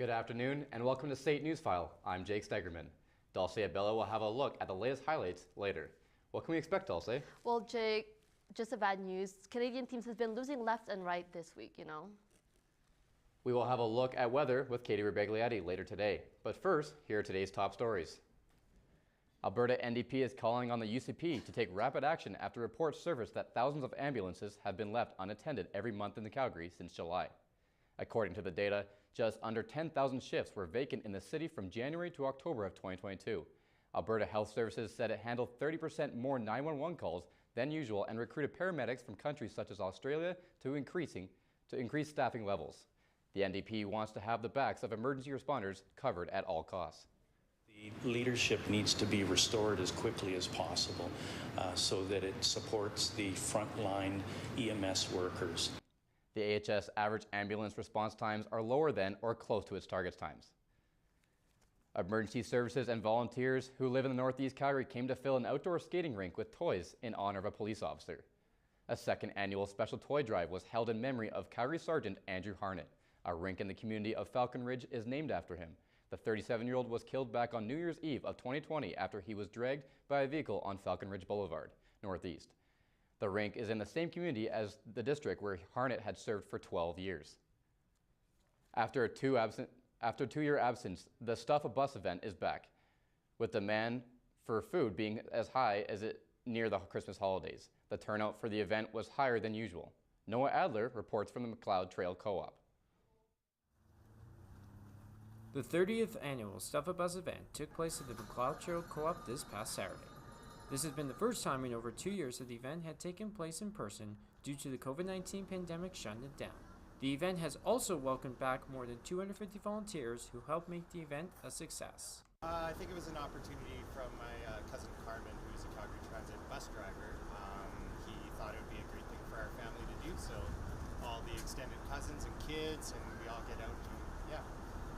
Good afternoon and welcome to SAIT Newsfile. I'm Jake Stegerman. Dulce Abella will have a look at the latest highlights later. What can we expect, Dulce? Well, Jake, just a bad news. Canadian teams have been losing left and right this week, We will have a look at weather with Katie Rebegliati later today. But first, here are today's top stories. Alberta NDP is calling on the UCP to take rapid action after reports surfaced that thousands of ambulances have been left unattended every month in Calgary since July. According to the data, just under 10,000 shifts were vacant in the city from January to October of 2022. Alberta Health Services said it handled 30% more 911 calls than usual and recruited paramedics from countries such as Australia to increase staffing levels. The NDP wants to have the backs of emergency responders covered at all costs. The leadership needs to be restored as quickly as possible so that it supports the frontline EMS workers. The AHS average ambulance response times are lower than or close to its target times. Emergency services and volunteers who live in the Northeast Calgary came to fill an outdoor skating rink with toys in honor of a police officer. A second annual special toy drive was held in memory of Calgary Sergeant Andrew Harnett. A rink in the community of Falcon Ridge is named after him. The 37-year-old was killed back on New Year's Eve of 2020 after he was dragged by a vehicle on Falcon Ridge Boulevard, Northeast. The rink is in the same community as the district where Harnett had served for 12 years. After a two-year absence, the Stuff a Bus event is back, with demand for food being as high as it near the Christmas holidays. The turnout for the event was higher than usual. Noah Adler reports from the McLeod Trail Co-op. The 30th annual Stuff a Bus event took place at the McLeod Trail Co-op this past Saturday. This has been the first time in over 2 years that the event had taken place in person due to the COVID-19 pandemic shutting it down. The event has also welcomed back more than 250 volunteers who helped make the event a success. I think it was an opportunity from my cousin Carmen, who's a Calgary Transit bus driver. He thought it would be a great thing for our family to do, so all the extended cousins and kids, and we all get out and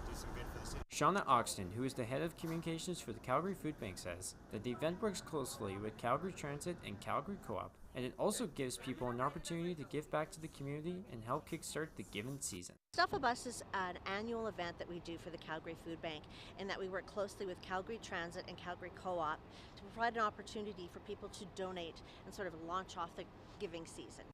do some good for the city. Shauna Oxton, who is the head of communications for the Calgary Food Bank, says that the event works closely with Calgary Transit and Calgary Co-op, and it also gives people an opportunity to give back to the community and help kickstart the given season. Stuff a Bus is an annual event that we do for the Calgary Food Bank, and that we work closely with Calgary Transit and Calgary Co-op to provide an opportunity for people to donate and sort of launch off the giving season.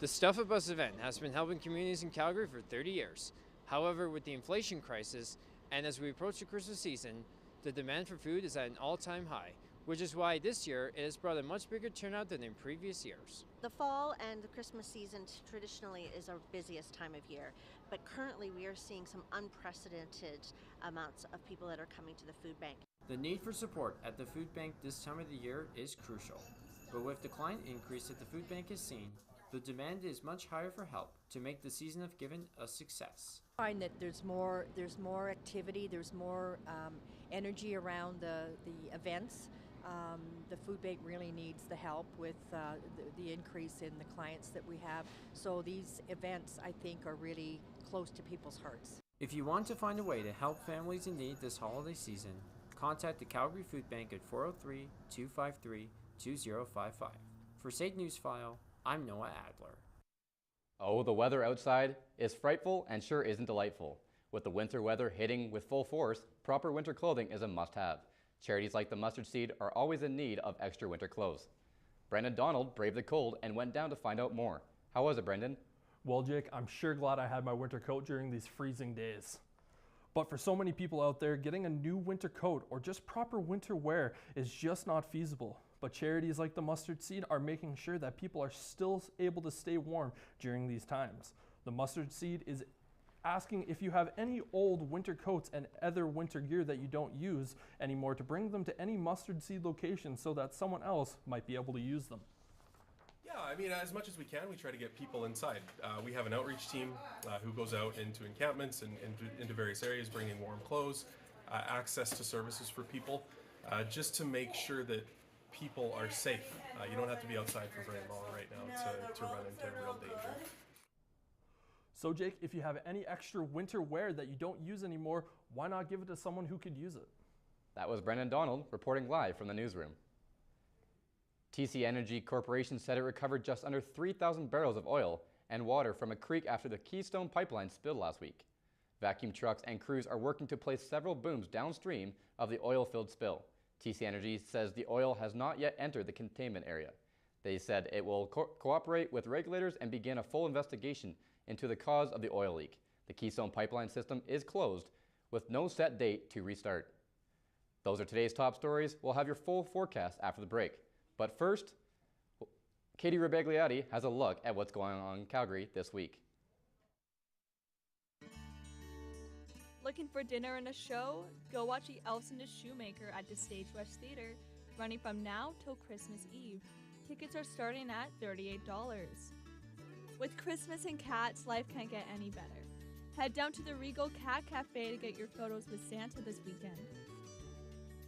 The Stuff a Bus event has been helping communities in Calgary for 30 years. However, with the inflation crisis and as we approach the Christmas season, the demand for food is at an all-time high, which is why this year it has brought a much bigger turnout than in previous years. The fall and the Christmas season traditionally is our busiest time of year, but currently we are seeing some unprecedented amounts of people that are coming to the food bank. The need for support at the food bank this time of the year is crucial, but with the client increase that the food bank has seen, the demand is much higher for help to make the season of giving a success. I find that there's more activity, there's more energy around the events. The food bank really needs the help with the increase in the clients that we have. So these events, I think, are really close to people's hearts. If you want to find a way to help families in need this holiday season, contact the Calgary Food Bank at 403-253-2055. For SAIT Newsfile, I'm Noah Adler. Oh, the weather outside is frightful and sure isn't delightful. With the winter weather hitting with full force, proper winter clothing is a must-have. Charities like the Mustard Seed are always in need of extra winter clothes. Brendan Donald braved the cold and went down to find out more. How was it, Brendan? Well, Jake, I'm sure glad I had my winter coat during these freezing days. But for so many people out there, getting a new winter coat or just proper winter wear is just not feasible. But charities like the Mustard Seed are making sure that people are still able to stay warm during these times. The Mustard Seed is asking if you have any old winter coats and other winter gear that you don't use anymore to bring them to any Mustard Seed location so that someone else might be able to use them. Yeah, I mean, as much as we can, we try to get people inside. We have an outreach team who goes out into encampments and into various areas, bringing warm clothes, access to services for people, just to make sure that people are safe. You don't have to be outside for very long right now to run into real danger. So Jake, if you have any extra winter wear that you don't use anymore, why not give it to someone who could use it? That was Brendan Donald reporting live from the newsroom. TC Energy Corporation said it recovered just under 3,000 barrels of oil and water from a creek after the Keystone pipeline spilled last week. Vacuum trucks and crews are working to place several booms downstream of the oil-filled spill. TC Energy says the oil has not yet entered the containment area. They said it will cooperate with regulators and begin a full investigation into the cause of the oil leak. The Keystone pipeline system is closed with no set date to restart. Those are today's top stories. We'll have your full forecast after the break. But first, Katie Rebagliati has a look at what's going on in Calgary this week. Looking for dinner and a show? Go watch The Elves and the Shoemaker at the Stage West Theatre, running from now till Christmas Eve. Tickets are starting at $38. With Christmas and cats, life can't get any better. Head down to the Regal Cat Cafe to get your photos with Santa this weekend.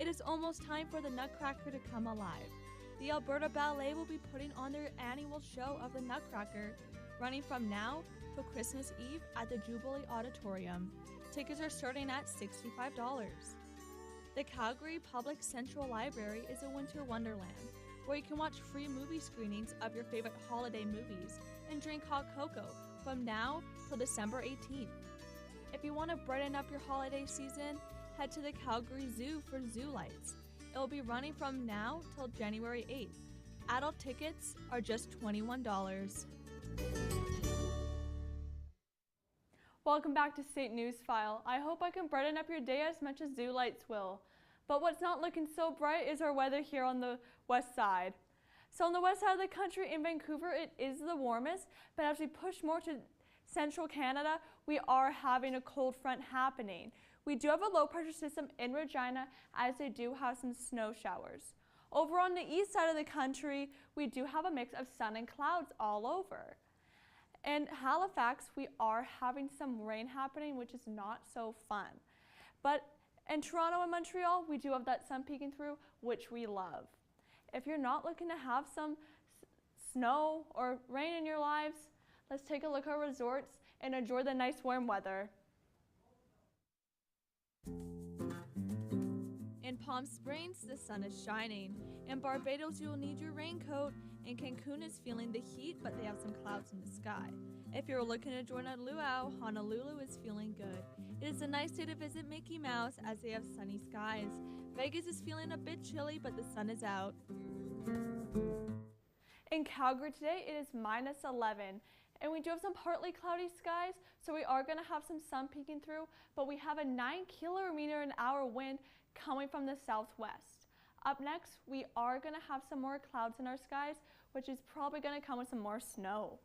It is almost time for the Nutcracker to come alive. The Alberta Ballet will be putting on their annual show of the Nutcracker, running from now till Christmas Eve at the Jubilee Auditorium. Tickets are starting at $65. The Calgary Public Central Library is a winter wonderland, where you can watch free movie screenings of your favorite holiday movies and drink hot cocoa from now till December 18th. If you want to brighten up your holiday season, head to the Calgary Zoo for Zoo Lights. It will be running from now till January 8th. Adult tickets are just $21. Welcome back to SAIT Newsfile. I hope I can brighten up your day as much as Zoo Lights will. But what's not looking so bright is our weather here on the west side. So on the west side of the country in Vancouver, it is the warmest, but as we push more to central Canada, we are having a cold front happening. We do have a low pressure system in Regina, as they do have some snow showers. Over on the east side of the country, we do have a mix of sun and clouds all over. In Halifax, we are having some rain happening, which is not so fun. But in Toronto and Montreal, we do have that sun peeking through, which we love. If you're not looking to have some snow or rain in your lives, let's take a look at our resorts and enjoy the nice warm weather. In Palm Springs, the sun is shining. In Barbados, you'll need your raincoat. And Cancun is feeling the heat, but they have some clouds in the sky. If you're looking to join a luau, Honolulu is feeling good. It is a nice day to visit Mickey Mouse as they have sunny skies. Vegas is feeling a bit chilly, but the sun is out. In Calgary today, it is -11. And we do have some partly cloudy skies, so we are going to have some sun peeking through, but we have a 9 km/h wind coming from the southwest. Up next, we are going to have some more clouds in our skies, which is probably going to come with some more snow.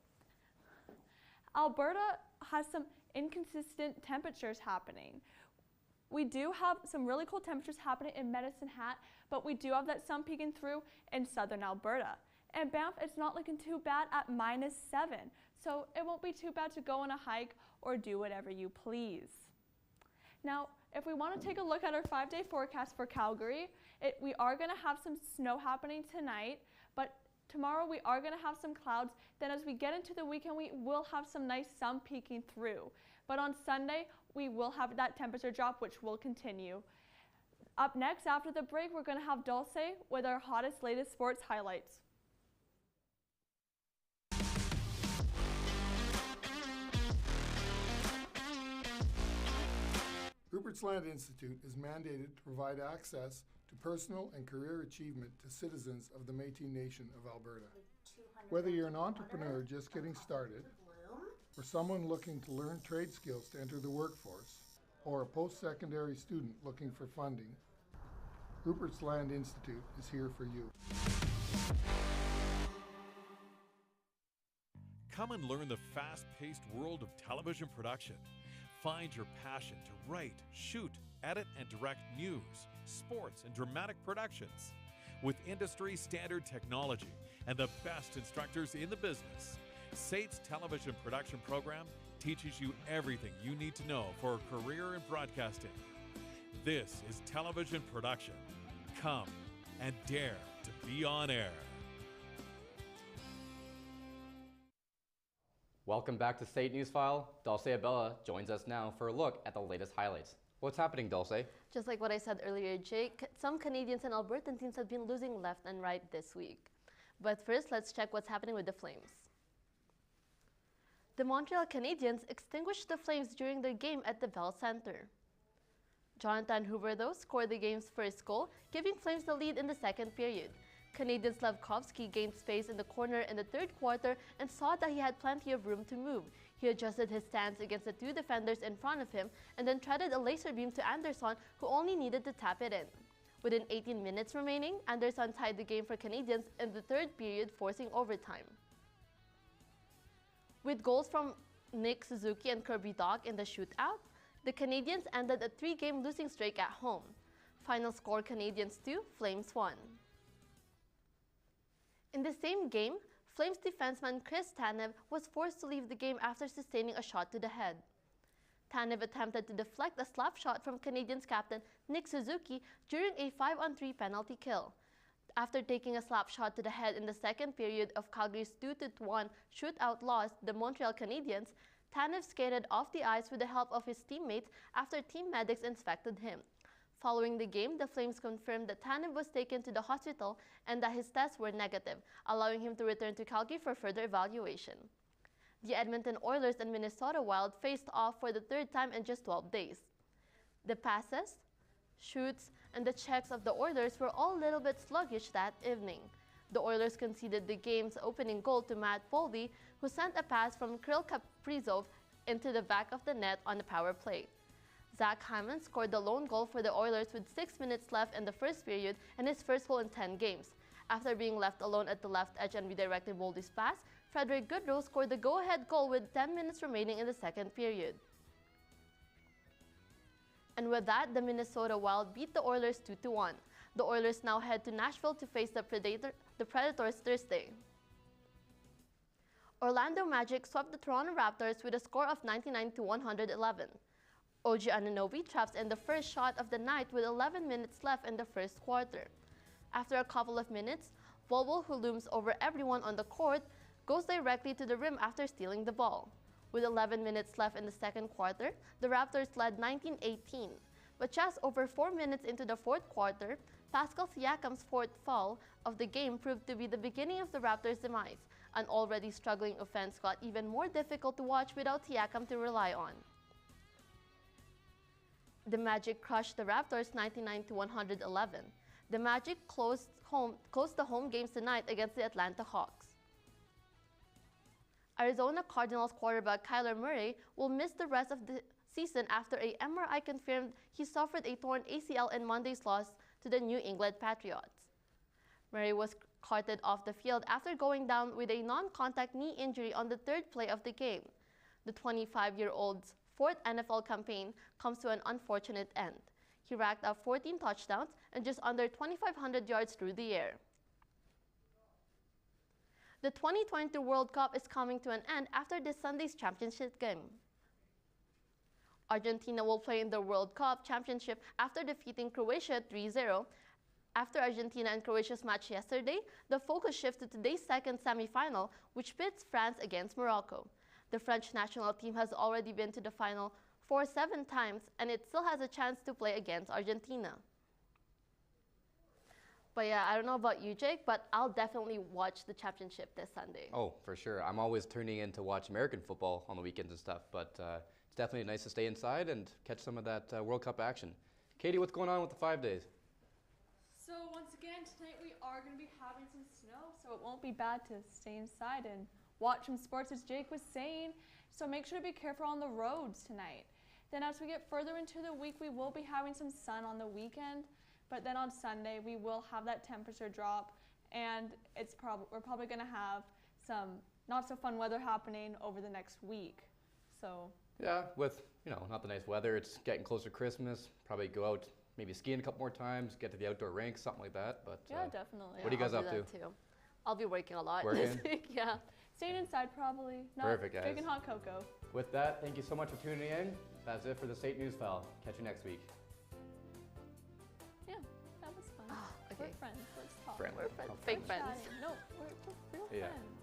Alberta has some inconsistent temperatures happening. We do have some really cold temperatures happening in Medicine Hat, but we do have that sun peeking through in southern Alberta. And Banff, it's not looking too bad at -7, so it won't be too bad to go on a hike or do whatever you please. Now, if we want to take a look at our 5-day forecast for Calgary, we are going to have some snow happening tonight, but tomorrow we are going to have some clouds. Then as we get into the weekend, we will have some nice sun peeking through. But on Sunday, we will have that temperature drop, which will continue. Up next, after the break, we're going to have Dulce with our hottest, latest sports highlights. Rupert's Land Institute is mandated to provide access to personal and career achievement to citizens of the Métis Nation of Alberta. Whether you're an entrepreneur just getting started, or someone looking to learn trade skills to enter the workforce, or a post-secondary student looking for funding, Rupert's Land Institute is here for you. Come and learn the fast-paced world of television production. Find your passion to write, shoot, edit, and direct news, sports, and dramatic productions. With industry standard technology and the best instructors in the business, SAIT's television production program teaches you everything you need to know for a career in broadcasting. This is television production. Come and dare to be on air. Welcome back to SAIT Newsfile. Dulce Abella joins us now for a look at the latest highlights. What's happening, Dulce? Just like what I said earlier, Jake, some Canadians and Albertan teams have been losing left and right this week. But first, let's check what's happening with the Flames. The Montreal Canadiens extinguished the Flames during their game at the Bell Centre. Jonathan Huberdeau scored the game's first goal, giving Flames the lead in the second period. Canadian Slavkovsky gained space in the corner in the third quarter and saw that he had plenty of room to move. He adjusted his stance against the two defenders in front of him and then threaded a laser beam to Anderson, who only needed to tap it in. Within 18 minutes remaining, Anderson tied the game for Canadians in the third period, forcing overtime. With goals from Nick Suzuki and Kirby Dach in the shootout, the Canadiens ended a 3-game losing streak at home. Final score: Canadiens 2, Flames 1. In the same game, Flames defenseman Chris Tanev was forced to leave the game after sustaining a shot to the head. Tanev attempted to deflect a slap shot from Canadiens captain Nick Suzuki during a 5-on-3 penalty kill. After taking a slap shot to the head in the second period of Calgary's 2-1 shootout loss, the Montreal Canadiens, Tanev skated off the ice with the help of his teammates after team medics inspected him. Following the game, the Flames confirmed that Tanev was taken to the hospital and that his tests were negative, allowing him to return to Calgary for further evaluation. The Edmonton Oilers and Minnesota Wild faced off for the third time in just 12 days. The passes, shoots, and the checks of the Oilers were all a little bit sluggish that evening. The Oilers conceded the game's opening goal to Matt Boldy, who sent a pass from Kirill Kaprizov into the back of the net on the power play. Zach Hyman scored the lone goal for the Oilers with 6 minutes left in the first period and his first goal in 10 games. After being left alone at the left edge and redirecting Boldy's pass, Frederick Goodrow scored the go-ahead goal with 10 minutes remaining in the second period. And with that, the Minnesota Wild beat the Oilers 2-1. The Oilers now head to Nashville to face the Predators Thursday. Orlando Magic swept the Toronto Raptors with a score of 99-111. OG Anunoby traps in the first shot of the night with 11 minutes left in the first quarter. After a couple of minutes, Volvo, who looms over everyone on the court, goes directly to the rim after stealing the ball. With 11 minutes left in the second quarter, the Raptors led 19-18. But just over 4 minutes into the fourth quarter, Pascal Siakam's fourth foul of the game proved to be the beginning of the Raptors' demise. An already struggling offense got even more difficult to watch without Siakam to rely on. The Magic crushed the Raptors 99-111. The Magic closed the home games tonight against the Atlanta Hawks. Arizona Cardinals quarterback Kyler Murray will miss the rest of the season after a MRI confirmed he suffered a torn ACL in Monday's loss to the New England Patriots. Murray was carted off the field after going down with a non-contact knee injury on the third play of the game. The 25-year-old's fourth NFL campaign comes to an unfortunate end. He racked up 14 touchdowns and just under 2,500 yards through the air. The 2022 World Cup is coming to an end after this Sunday's championship game. Argentina will play in the World Cup championship after defeating Croatia 3-0. After Argentina and Croatia's match yesterday, the focus shifts to today's second semifinal, which pits France against Morocco. The French national team has already been to the final 7 times, and it still has a chance to play against Argentina. But yeah, I don't know about you, Jake, but I'll definitely watch the championship this Sunday. Oh, for sure. I'm always tuning in to watch American football on the weekends and stuff, but it's definitely nice to stay inside and catch some of that World Cup action. Katie, what's going on with the 5 days? So once again, tonight we are going to be having some snow, so it won't be bad to stay inside and watch some sports, as Jake was saying. So make sure to be careful on the roads tonight. Then as we get further into the week, we will be having some sun on the weekend. But then on Sunday, we will have that temperature drop, and we're probably going to have some not so fun weather happening over the next week. So yeah, with not the nice weather, it's getting closer to Christmas. Probably go out, maybe skiing a couple more times, get to the outdoor rinks, something like that. But yeah, definitely. What are you guys up to? Too. I'll be working a lot working? this week. Yeah. Staying inside probably. Perfect, guys. Drinking hot cocoa. With that, thank you so much for tuning in. That's it for the SAIT News File. Catch you next week. Yeah, that was fun. Okay. We're friends. Let's talk. Friendly. We're fake friends. No, we're real friends.